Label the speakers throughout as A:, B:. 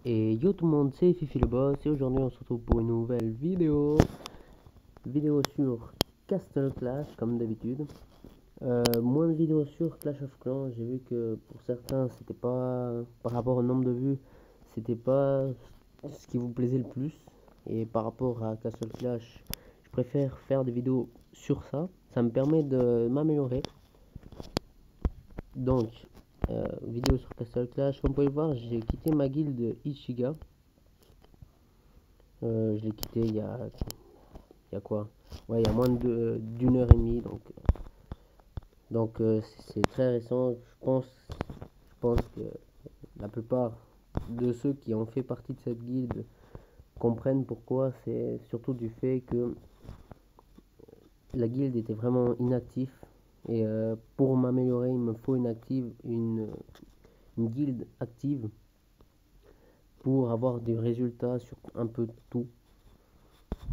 A: Et yo tout le monde, c'est Fifi le boss et aujourd'hui on se retrouve pour une nouvelle vidéo sur Castle Clash comme d'habitude. Moins de vidéos sur Clash of Clans. J'ai vu que pour certains c'était pas, par rapport au nombre de vues, c'était pas ce qui vous plaisait le plus. Et par rapport à Castle Clash, je préfère faire des vidéos sur ça. Ça me permet de m'améliorer. Donc vidéo sur Castle Clash, comme vous pouvez le voir, j'ai quitté ma guilde Ichiga. Je l'ai quitté il y a quoi, ouais, il y a moins d'une heure et demie, donc c'est très récent. Je pense que la plupart de ceux qui ont fait partie de cette guilde comprennent pourquoi. C'est surtout du fait que la guilde était vraiment inactive et pour m'améliorer il me faut une guilde active pour avoir des résultats sur un peu tout.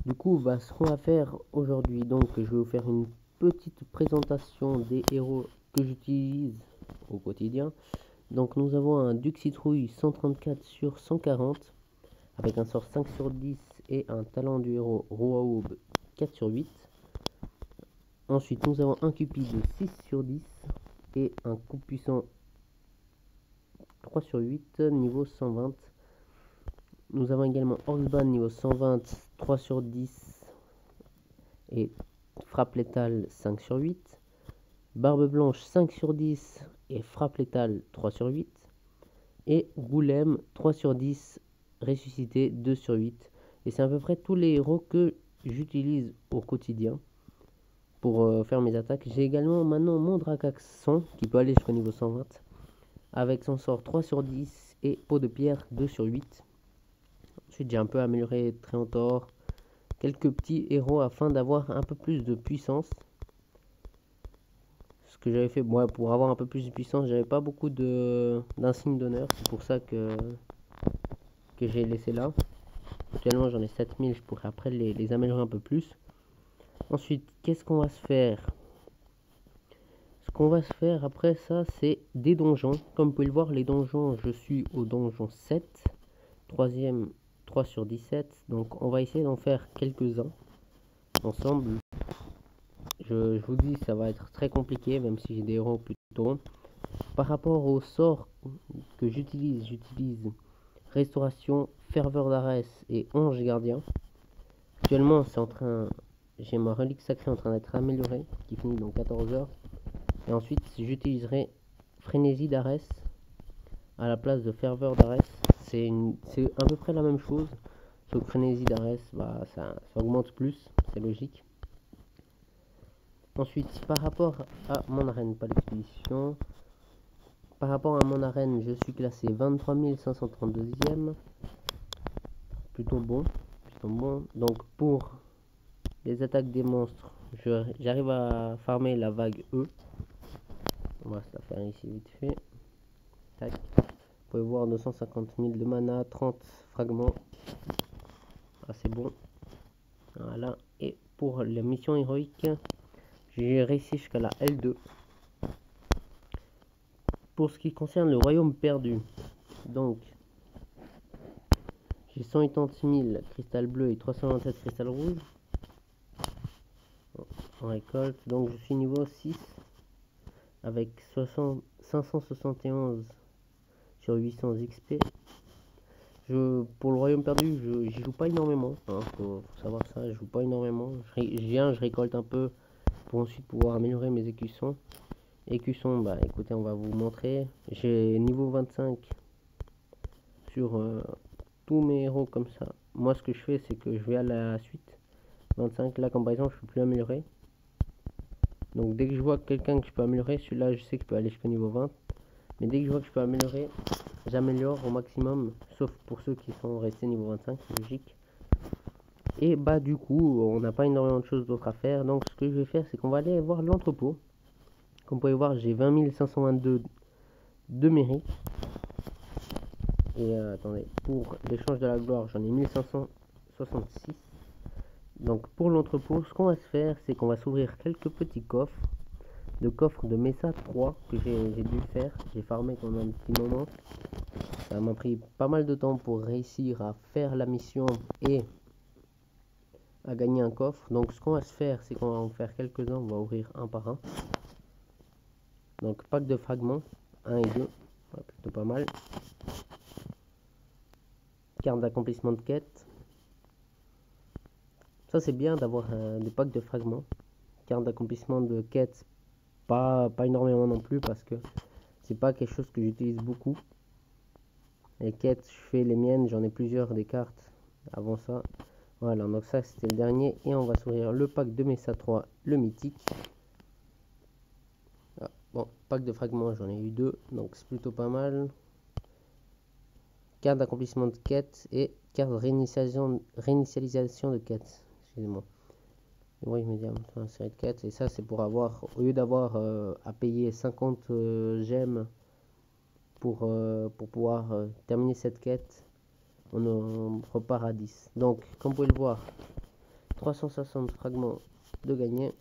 A: Du coup, ce qu'on va faire aujourd'hui, donc je vais vous faire une petite présentation des héros que j'utilise au quotidien. Donc nous avons un Duc Citrouille 134 sur 140 avec un sort 5 sur 10 et un talent du héros Roi Aube 4 sur 8. Ensuite nous avons un Cupide 6 sur 10 et un coup puissant 3 sur 8 niveau 120. Nous avons également Orcsban niveau 120, 3 sur 10 et frappe létale 5 sur 8. Barbe blanche 5 sur 10 et frappe létale 3 sur 8. Et Goulem 3 sur 10, ressuscité 2 sur 8. Et c'est à peu près tous les héros que j'utilise au quotidien pour faire mes attaques. J'ai également maintenant mon Drakax 100 qui peut aller jusqu'au niveau 120 avec son sort 3 sur 10 et peau de pierre 2 sur 8. Ensuite j'ai un peu amélioré Tréantor, quelques petits héros afin d'avoir un peu plus de puissance. Ce que j'avais fait, moi, pour avoir un peu plus de puissance, j'avais pas beaucoup d'insignes d'honneur. C'est pour ça que j'ai laissé là. Actuellement j'en ai 7000, je pourrais après les améliorer un peu plus. Ensuite, qu'est-ce qu'on va se faire? Ce qu'on va se faire après ça, c'est des donjons. Comme vous pouvez le voir, les donjons, je suis au donjon 7, troisième 3 sur 17. Donc on va essayer d'en faire quelques-uns ensemble. Je vous dis, ça va être très compliqué, même si j'ai des héros plutôt. Par rapport au sort que j'utilise Restauration, Ferveur d'Arès et Ange Gardien. Actuellement, j'ai ma relique sacrée en train d'être améliorée, qui finit dans 14 heures. Et ensuite, j'utiliserai Frénésie d'Arès à la place de Ferveur d'Arès. C'est à peu près la même chose, sauf que Frénésie d'Arès, ça augmente plus, c'est logique. Ensuite, par rapport à mon arène, pas l'expédition. Par rapport à mon arène, je suis classé 23 532e. Plutôt bon. Donc pour les attaques des monstres, j'arrive à farmer la vague E. On va se la faire ici vite fait. Tac. Vous pouvez voir 250 000 de mana, 30 fragments. C'est bon. Voilà. Et pour les missions héroïques, j'ai réussi jusqu'à la L2. Pour ce qui concerne le royaume perdu, donc j'ai 180 000 cristal bleu et 327 cristal rouge en récolte. Donc je suis niveau 6 avec 571 sur 800 XP. Pour le royaume perdu, j'y joue pas énormément, faut savoir ça, je joue pas énormément. Je récolte un peu pour ensuite pouvoir améliorer mes écussons. Écusson, écoutez, on va vous montrer. J'ai niveau 25 sur tous mes héros comme ça. Moi, ce que je fais, c'est que je vais à la suite 25. Là, comme par exemple, je peux plus améliorer. Donc, dès que je vois quelqu'un que je peux améliorer, celui-là, je sais que je peux aller jusqu'au niveau 20. Mais dès que je vois que je peux améliorer, j'améliore au maximum. Sauf pour ceux qui sont restés niveau 25, c'est logique. Et du coup, on n'a pas énormément de choses d'autres à faire. Donc, ce que je vais faire, c'est qu'on va aller voir l'entrepôt. Comme vous pouvez voir, j'ai 20 522 de mérite. Et attendez, pour l'échange de la gloire, j'en ai 1566. Donc pour l'entrepôt, ce qu'on va se faire, c'est qu'on va s'ouvrir quelques petits coffres. De coffres de Mesa 3 que j'ai dû faire. J'ai farmé pendant un petit moment. ça m'a pris pas mal de temps pour réussir à faire la mission et à gagner un coffre. Donc ce qu'on va se faire, c'est qu'on va en faire quelques-uns, on va ouvrir un par un. Donc pack de fragments 1 et 2, plutôt pas mal. Carte d'accomplissement de quête. Ça c'est bien d'avoir des packs de fragments. Carte d'accomplissement de quête, pas énormément non plus parce que c'est pas quelque chose que j'utilise beaucoup. Les quêtes, je fais les miennes, j'en ai plusieurs des cartes avant ça. Voilà, donc ça c'était le dernier. Et on va s'ouvrir le pack de Mesa 3, le mythique. Ah, bon, pack de fragments, j'en ai eu 2, donc c'est plutôt pas mal. Carte d'accomplissement de quête et carte de réinitialisation de quête. Excusez-moi. Oui, immédiatement une série de quêtes. Et ça, c'est pour avoir, au lieu d'avoir à payer 50 gemmes pour pouvoir terminer cette quête, on repart à 10. Donc, comme vous pouvez le voir, 360 fragments de gagner.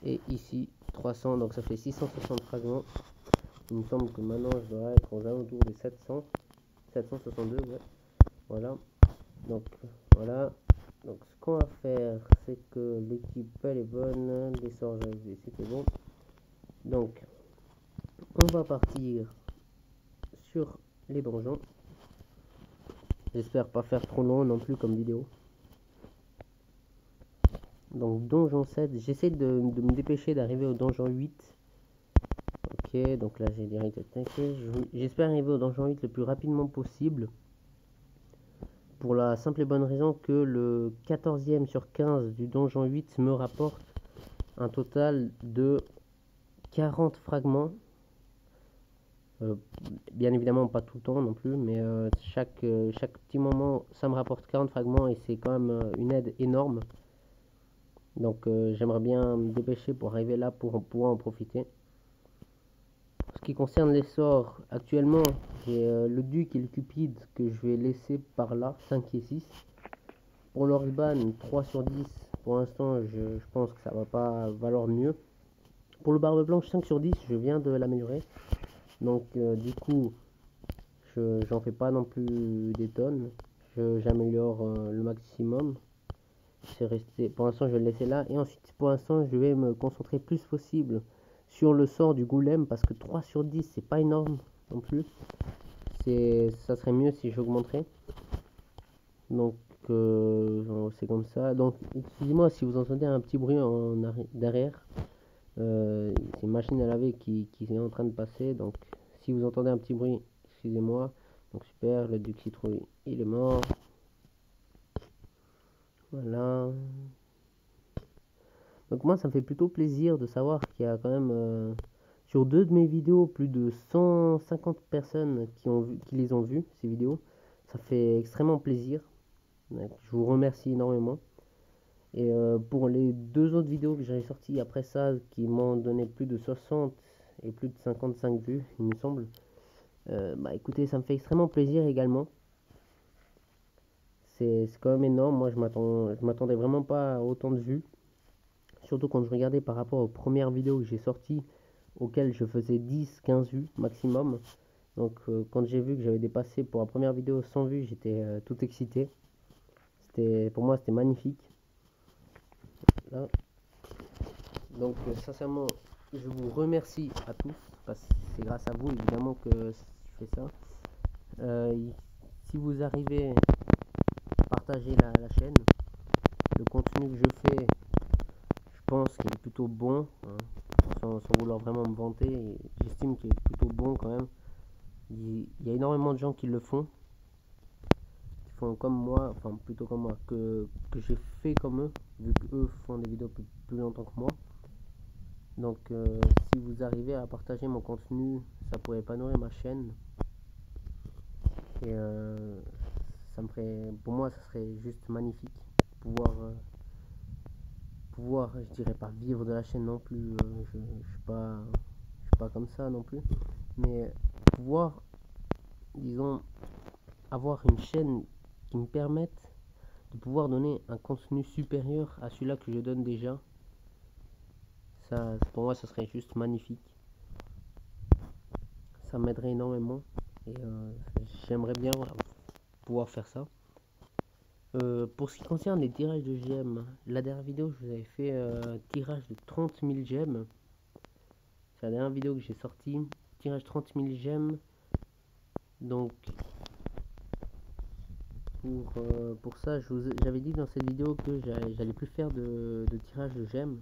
A: Et ici, 300, donc ça fait 660 fragments. Il me semble que maintenant, je dois être aux alentours des 700. 762, ouais. Voilà. Donc, voilà. Donc, ce qu'on va faire, c'est que l'équipe, elle est bonne. Les sorts, j'avais vu, c'était bon. Donc, on va partir sur les donjons. J'espère pas faire trop long non plus comme vidéo. Donc donjon 7, j'essaie de me dépêcher d'arriver au donjon 8. Ok, donc là j'ai direct attaqué. J'espère arriver au donjon 8 le plus rapidement possible. Pour la simple et bonne raison que le 14e sur 15 du donjon 8 me rapporte un total de 40 fragments. Bien évidemment pas tout le temps non plus, mais chaque petit moment ça me rapporte 40 fragments et c'est quand même une aide énorme. Donc j'aimerais bien me dépêcher pour arriver là pour pouvoir en profiter. Ce qui concerne les sorts, actuellement j'ai le duc et le cupide que je vais laisser par là, 5 et 6. Pour l'Oriban, 3 sur 10, pour l'instant je pense que ça va pas valoir mieux. Pour le barbe blanche, 5 sur 10, je viens de l'améliorer. Donc du coup, j'en fais pas non plus des tonnes. J'améliore le maximum. C'est resté, pour l'instant je vais le laisser là. Et ensuite pour l'instant je vais me concentrer plus possible sur le sort du golem parce que 3 sur 10 c'est pas énorme non plus. Ça serait mieux si j'augmenterais. Donc c'est comme ça. Donc excusez-moi si vous entendez un petit bruit derrière. C'est une machine à laver qui est en train de passer. Donc si vous entendez un petit bruit, excusez-moi. Donc super, le duc citrouille il est mort. Voilà. Donc moi ça me fait plutôt plaisir de savoir qu'il y a quand même sur 2 de mes vidéos plus de 150 personnes qui les ont vues ces vidéos. Ça fait extrêmement plaisir. Donc, je vous remercie énormément. Et pour les 2 autres vidéos que j'avais sorties après ça qui m'ont donné plus de 60 et plus de 55 vues il me semble. Bah écoutez, ça me fait extrêmement plaisir également. C'est quand même énorme. Moi je m'attendais vraiment pas à autant de vues. Surtout quand je regardais par rapport aux premières vidéos que j'ai sorties, auxquelles je faisais 10-15 vues maximum. Donc quand j'ai vu que j'avais dépassé pour la première vidéo 100 vues, j'étais tout excité. Pour moi c'était magnifique. Là. Donc sincèrement, je vous remercie à tous, parce que c'est grâce à vous évidemment que je fais ça. Si vous arrivez, partagez la chaîne. Le contenu que je fais, je pense qu'il est plutôt bon, hein, sans vouloir vraiment me vanter. J'estime qu'il est plutôt bon quand même. Il y a énormément de gens qui le font, qui font comme moi, enfin plutôt comme moi, que j'ai fait comme eux, vu qu'eux font des vidéos plus longtemps que moi. Donc si vous arrivez à partager mon contenu, ça pourrait épanouir ma chaîne. Et ça me ferait, pour moi ça serait juste magnifique pouvoir, je dirais pas vivre de la chaîne non plus, je suis pas comme ça non plus, mais pouvoir, disons, avoir une chaîne qui me permette de pouvoir donner un contenu supérieur à celui-là que je donne déjà. Ça, pour moi ça serait juste magnifique. Ça m'aiderait énormément. Et j'aimerais bien pouvoir faire ça. Pour ce qui concerne les tirages de gemmes, la dernière vidéo je vous avais fait tirage de 30 000 gemmes. C'est la dernière vidéo que j'ai sortie, tirage 30 000 gemmes. Donc pour ça, j'avais dit dans cette vidéo que j'allais plus faire de tirage de gemmes.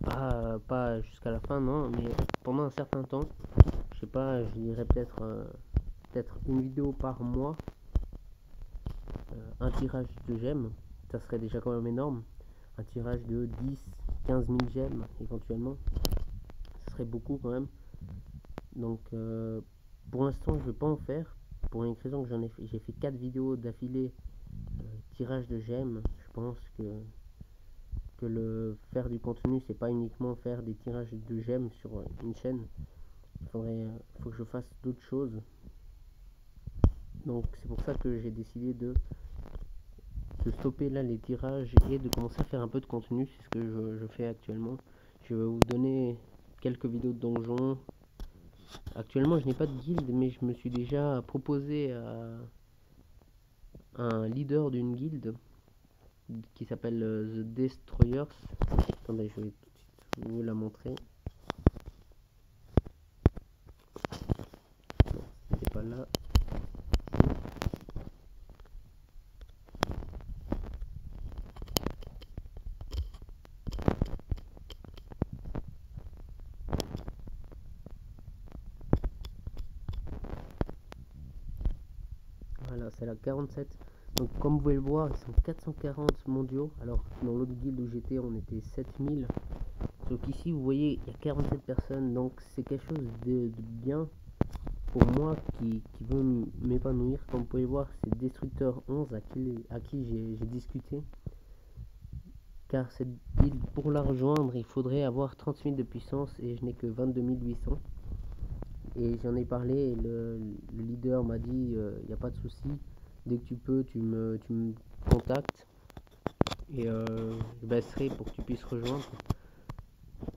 A: Pas jusqu'à la fin, non, mais pendant un certain temps. Je sais pas, je dirais peut-être une vidéo par mois. Un tirage de gemmes, ça serait déjà quand même énorme. Un tirage de 10-15 000 gemmes éventuellement, ce serait beaucoup quand même. Donc pour l'instant je ne vais pas en faire, pour une raison que j'ai fait 4 vidéos d'affilée tirage de gemmes. Je pense que le faire du contenu, c'est pas uniquement faire des tirages de gemmes sur une chaîne. Faut que je fasse d'autres choses. Donc c'est pour ça que j'ai décidé de stopper là les tirages et de commencer à faire un peu de contenu. C'est ce que je fais actuellement. Je vais vous donner quelques vidéos de donjons. Actuellement je n'ai pas de guilde, mais je me suis déjà proposé à un leader d'une guilde qui s'appelle The Destroyers. Attendez, je vais tout de suite vous la montrer. Non, c'était pas là. Voilà, c'est la 47. Donc comme vous pouvez le voir, ils sont 440 mondiaux. Alors dans l'autre guilde où j'étais, on était 7000. Donc ici, vous voyez, il y a 47 personnes. Donc c'est quelque chose de bien pour moi qui veut m'épanouir. Comme vous pouvez voir, c'est Destructeur 11 à qui j'ai discuté. Car cette guilde, pour la rejoindre, il faudrait avoir 30 000 de puissance et je n'ai que 22 800. Et j'en ai parlé et le leader m'a dit il n'y a pas de souci, dès que tu peux tu me contactes et je baisserai pour que tu puisses rejoindre.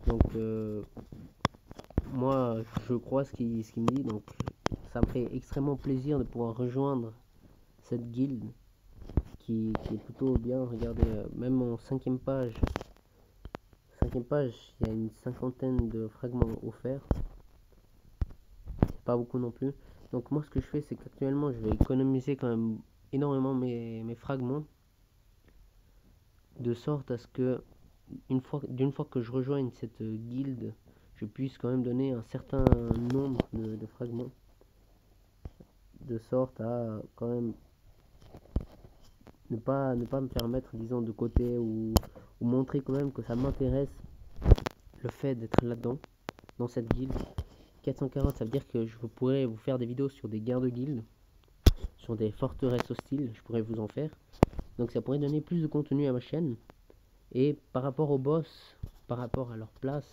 A: Donc moi je crois ce qu'il me dit, donc ça me fait extrêmement plaisir de pouvoir rejoindre cette guilde qui est plutôt bien. Regardez, même en cinquième page il y a une cinquantaine de fragments offerts, pas beaucoup non plus. Donc moi ce que je fais, c'est qu'actuellement je vais économiser quand même énormément mes fragments, de sorte à ce que d'une fois que je rejoigne cette guilde, je puisse quand même donner un certain nombre de fragments, de sorte à quand même ne pas me faire mettre, disons, de côté, ou montrer quand même que ça m'intéresse le fait d'être là-dedans, dans cette guilde. 440, ça veut dire que je pourrais vous faire des vidéos sur des guerres de guildes, sur des forteresses hostiles, je pourrais vous en faire. Donc ça pourrait donner plus de contenu à ma chaîne. Et par rapport aux boss, par rapport à leur place,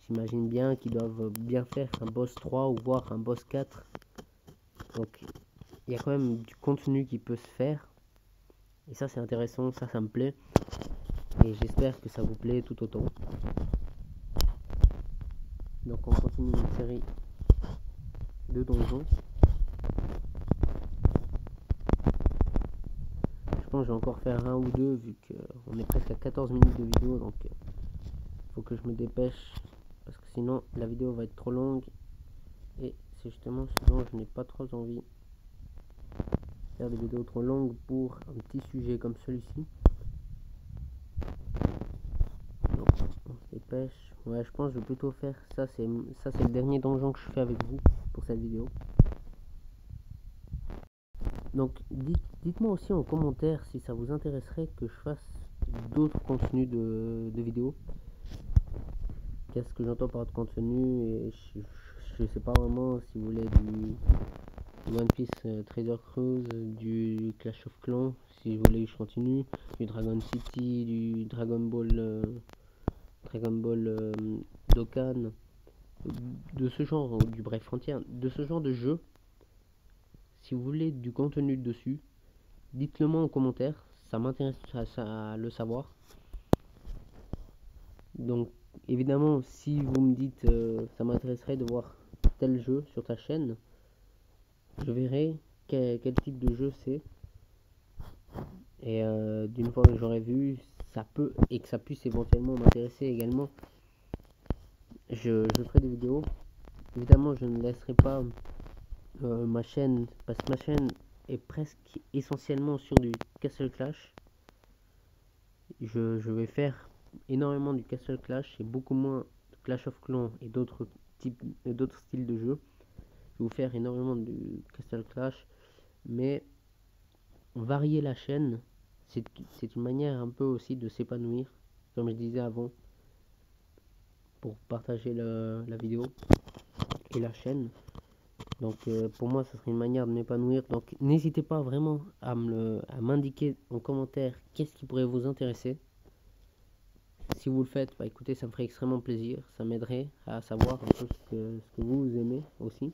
A: j'imagine bien qu'ils doivent bien faire un boss 3 ou voire un boss 4. Donc il y a quand même du contenu qui peut se faire. Et ça c'est intéressant, ça me plaît. Et j'espère que ça vous plaît tout autant. Donc on continue une série de donjons. Je pense que je vais encore faire un ou deux vu qu'on est presque à 14 minutes de vidéo. Donc faut que je me dépêche parce que sinon la vidéo va être trop longue. Et c'est justement ce dont je n'ai pas trop envie. Faire des vidéos trop longues pour un petit sujet comme celui-ci. Donc on se dépêche. Ouais, je pense que je vais plutôt faire ça. C'est le dernier donjon que je fais avec vous pour cette vidéo. Donc dites-moi aussi en commentaire si ça vous intéresserait que je fasse d'autres contenus de vidéos. Qu'est-ce que j'entends par de contenu, et je sais pas vraiment si vous voulez du One Piece Trader Cruise, du Clash of Clans, si vous voulez que je continue, du Dragon City, du Dragon Ball Dokkan, de ce genre, du Brave Frontier, de ce genre de jeu. Si vous voulez du contenu dessus, dites-le moi en commentaire, ça m'intéresse à le savoir. Donc évidemment, si vous me dites ça m'intéresserait de voir tel jeu sur ta chaîne, je verrai quel type de jeu c'est. Et d'une fois que j'aurai vu, ça peut, et que ça puisse éventuellement m'intéresser également, je ferai des vidéos. Évidemment, je ne laisserai pas ma chaîne, parce que ma chaîne est presque essentiellement sur du Castle Clash. Je vais faire énormément du Castle Clash et beaucoup moins de Clash of Clans et d'autres styles de jeux. Je vais vous faire énormément du Castle Clash, mais varier la chaîne, c'est une manière un peu aussi de s'épanouir, comme je disais avant, pour partager la vidéo et la chaîne. Donc pour moi, ce serait une manière de m'épanouir. Donc n'hésitez pas vraiment à m'indiquer en commentaire qu'est-ce qui pourrait vous intéresser. Si vous le faites, bah écoutez, ça me ferait extrêmement plaisir. Ça m'aiderait à savoir un peu ce que vous aimez aussi.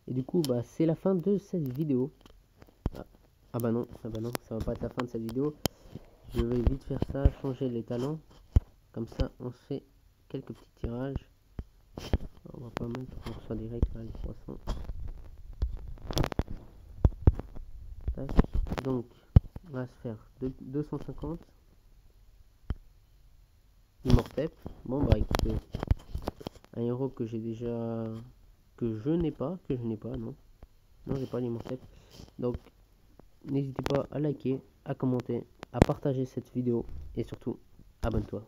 A: Et du coup, bah c'est la fin de cette vidéo. Ah bah non, ça va pas être la fin de cette vidéo. Je vais vite faire ça, changer les talents. Comme ça, on fait quelques petits tirages. On va pas mettre, on reçoit direct là, les 300. Tac. Donc, on va se faire 250. Immortep. Bon bah écoutez, un héros que j'ai déjà, que je n'ai pas, non. Non, j'ai pas l'Immortep. Donc, n'hésitez pas à liker, à commenter, à partager cette vidéo et surtout, abonne-toi.